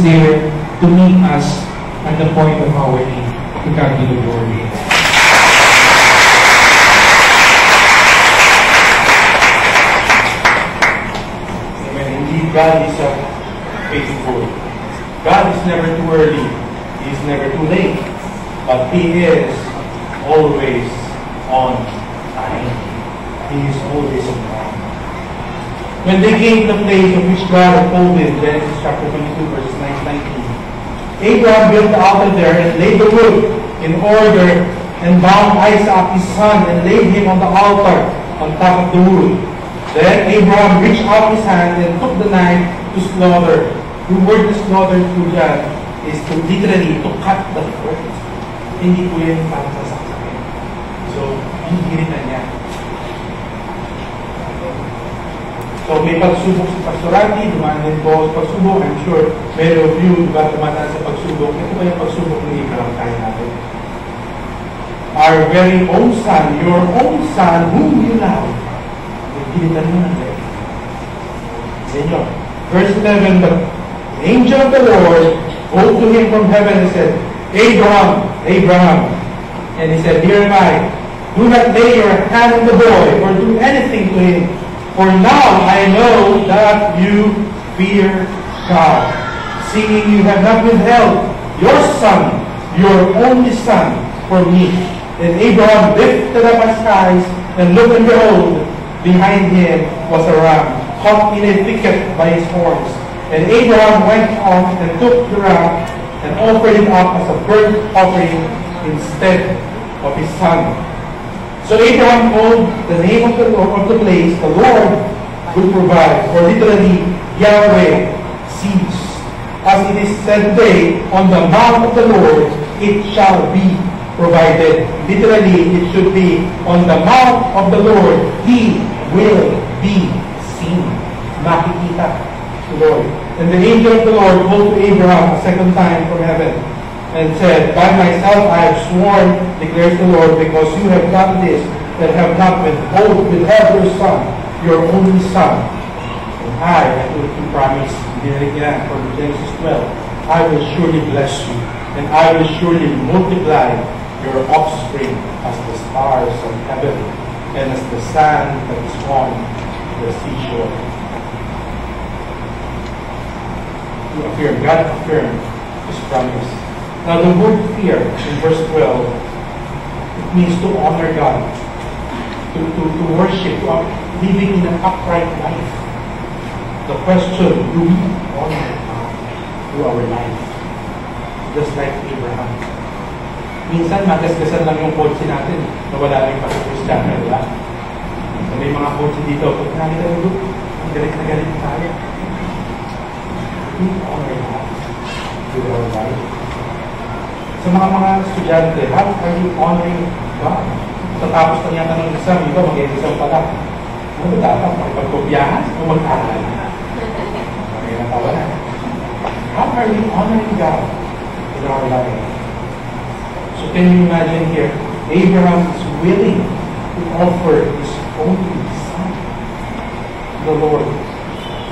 there to meet us at the point of our need. To God be the glory. Amen. Indeed, God is faithful. God is never too early. He is never too late. But He is always on time. He is always on time. When they came to the place of which God had told them, Genesis chapter 22, verses 19, Abraham built the altar there and laid the wood in order and bound Isaac his son and laid him on the altar on top of the wood. Then Abraham reached out his hand and took the knife to slaughter. The word to slaughter to God is to literally to cut the throat. Hindi po yan para sa saksakin. So, hihirin na niya. So may pagsubok sa Pastor Randy, dumaan din po sa pagsubok. I'm sure many of you got dumaan sa pagsubok. Ito ba yung pagsubok ng Abraham tayo natin? Our very own son, your own son, whom you love. Nagkilitan mo na rin. Senyor. Verse 11, the angel of the Lord called to him from heaven and said, Abraham, Abraham. And he said, Here am I. Do not lay your hand on the boy or do anything to him. For now I know that you fear God, seeing you have not withheld your son, your only son, for me. And Abraham lifted up his eyes and looked, and behold, behind him was a ram, caught in a thicket by his horns. And Abraham went on and took the ram and offered it up as a burnt offering instead of his son. So Abraham called the name of the place, the Lord will provide, or literally, Yahweh sees. As it is said today, on the mount of the Lord, it shall be provided. Literally, it should be, on the mount of the Lord, He will be seen. Makikita the Lord. And the angel of the Lord called to Abraham a second time from heaven, and said, By myself I have sworn, declares the Lord, because you have done this, that have not withheld your son, your only son. And I will promise, from Genesis 12, I will surely bless you, and I will surely multiply your offspring as the stars of heaven, and as the sand that is on the seashore. God affirmed His promise. Now the word fear in verse 12, it means to honor God, to worship, living in an upright life. The question, do we honor God through our life? Just like Abraham. Minsan, magasgasan lang yung kotse natin na wala rin pag-Christian, di ba? So, may mga kotse dito, pag nakita mo, ang galit na galit tayo. Do we honor God through our life? Sa mga estudyante, how are you honoring God? Sa tapos na yata ng exam, iba mag-exam pa lang. Ano ba dapat? Makipagkopyahan o mag-aral? May natawa na. How are we honoring God in our life? So can you imagine here, Abraham is willing to offer his only son to the Lord.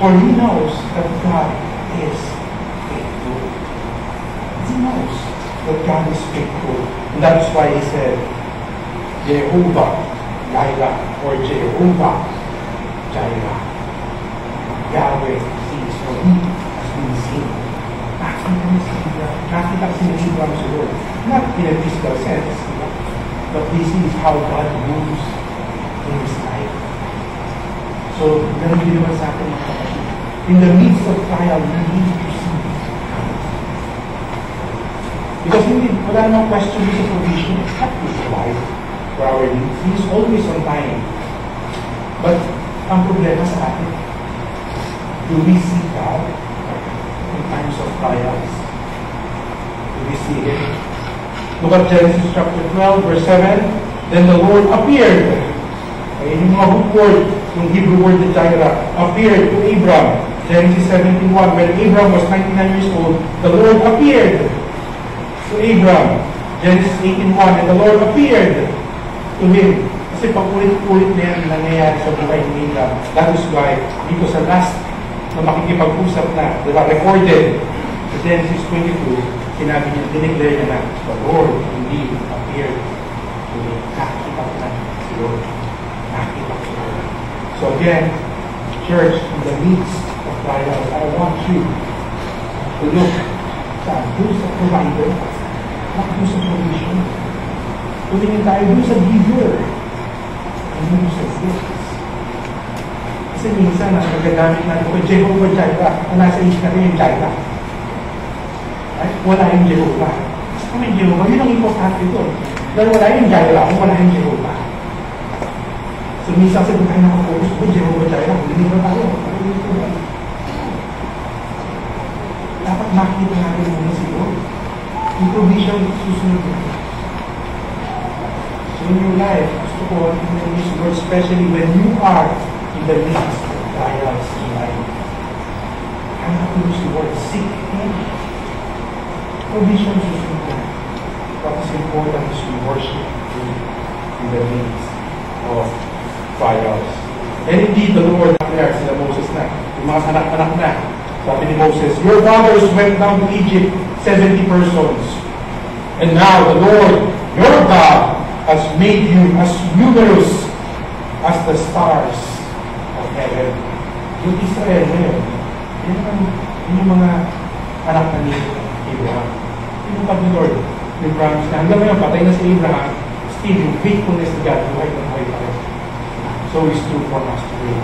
For he knows that God is faithful. He knows that God is faithful. And that's why he said, Jehovah Jireh, or Jehovah Jireh. Yahweh sees, or He has been seen. Nakita kasi ni Abraham sa Lord. Not in a physical sense, but this is how God moves in His life. So, ganun din naman sa akin mga kapatid. In the midst of trial, we need to see God. Because wala namang question sa provision, except to survive for our needs. He is always on time. But, ang problema sa atin, do we see God in times of trials? Do we see Him? Look at Genesis chapter 12, verse 7. Then the Lord appeared. Yung mga hook word, yung Hebrew word na Jireh, appeared to Abraham. Genesis 17:1. When Abraham was 99 years old, the Lord appeared to Abraham. Genesis 18:1. And the Lord appeared to him. Kasi pag-ulit-ulit na yan nangyayari sa buhay ni Abraham. That is why, dito sa last na makikipag-usap na, diba, recorded, Sa Genesis 22, sinabi niya, dineclare niya na, the Lord indeed appeared to me. Nakita ko na si Lord. Nakita ko na. So again, church, in the midst of trials, I want you to look who's the provider, not who's the provision. Tumingin tayo who's the giver, and who's the gift. Kasi minsan, nagagamit natin ko, Jehovah Jireh, kung nasa isip natin yung Jireh. Wala yung Jehovah. Kasi kung may Jehovah, yun ang importante doon. Dahil wala yung Jireh, kung wala yung Jehovah. So minsan, sabi tayo nakapokus ko, Jehovah Jireh, hindi ba tayo? Dapat makita natin muna si Lord. Yung provision, susunod na. So in your life, gusto ko natin use Lord, especially when you are in the midst of trials in life. Hanap mo si Lord, seek Him. Provision, susunod na. What is important is we worship Him in the midst of trials. And indeed, the Lord declared sila Moses na, yung mga anak-anak na, sabi ni Moses, your fathers went down to Egypt, 70 persons. And now the Lord, your God, has made you as numerous as the stars of heaven. Yung Israel ngayon, yun yung mga anak na ni Abraham. Yung pag ni Lord, yung promise na hanggang ngayon, patay na si Abraham, still yung faithfulness ni God, buhay na buhay pa rin. So it's true for us today.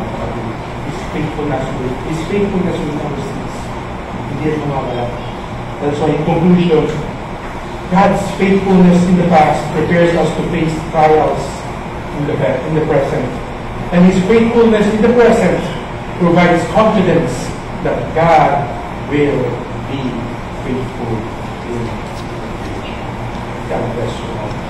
His faithfulness will never cease. Hindi yan mawawala. That's why in conclusion, God's faithfulness in the past prepares us to face trials in the present. And His faithfulness in the present provides confidence that God will be faithful in the future. God bless you all.